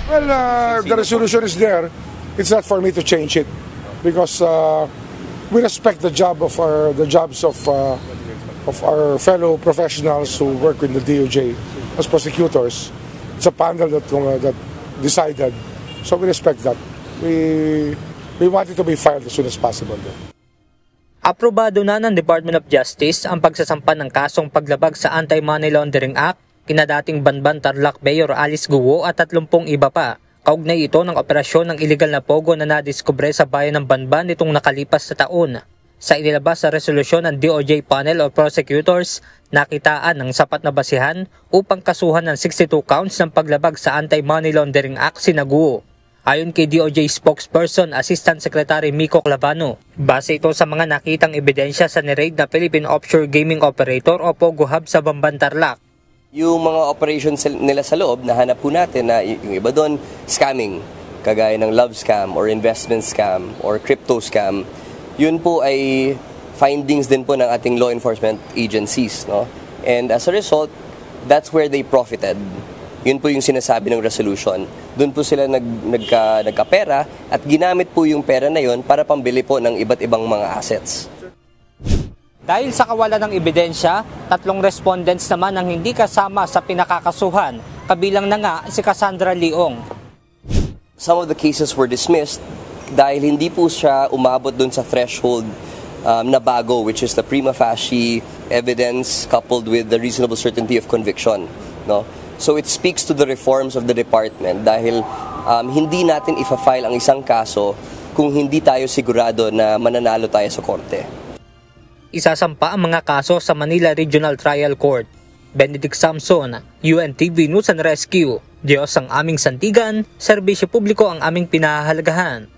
Well, the resolution is there. It's not for me to change it because we respect the jobs of our fellow professionals who work in the DOJ as prosecutors. It's a panel that decided, so we respect that. We want it to be filed as soon as possible. Aprobado na ng Department of Justice ang pagsasampa ng kasong paglabag sa Anti-Money Laundering Act kina dating Banban Tarlac Mayor Alice Guo at 30 iba pa. Kaugnay ito ng operasyon ng iligal na pogo na nadiskubre sa bayan ng Banban nitong nakalipas na taon. Sa inilabas sa resolusyon ng DOJ Panel of Prosecutors, nakitaan ng sapat na basihan upang kasuhan ng 62 counts ng paglabag sa Anti-Money Laundering Act sina Guo. Ayon kay DOJ spokesperson Assistant Secretary Miko Clavano, base ito sa mga nakitang ebidensya sa niraid na Philippine Offshore Gaming Operator o Pogo Hub sa Banban Tarlac. Yung mga operations nila sa loob, nahanap po natin na yung iba doon, scamming, kagaya ng love scam or investment scam or crypto scam, yun po ay findings din po ng ating law enforcement agencies. No? And as a result, that's where they profited. Yun po yung sinasabi ng resolution. Doon po sila nagkapera at ginamit po yung pera na yun para pambili po ng iba't ibang mga assets. Dahil sa kawalan ng ebidensya, 3 respondents naman ang hindi kasama sa pinakakasuhan, kabilang na nga si Cassandra Leong. Some of the cases were dismissed dahil hindi po siya umabot doon sa threshold na bago, which is the prima facie evidence coupled with the reasonable certainty of conviction. No? So it speaks to the reforms of the department dahil hindi natin ifa-file ang isang kaso kung hindi tayo sigurado na mananalo tayo sa korte. Isasampa ang mga kaso sa Manila Regional Trial Court. Benedict Samson, UNTV News and Rescue. Diyos ang aming sandigan, serbisyo publiko ang aming pinahahalagahan.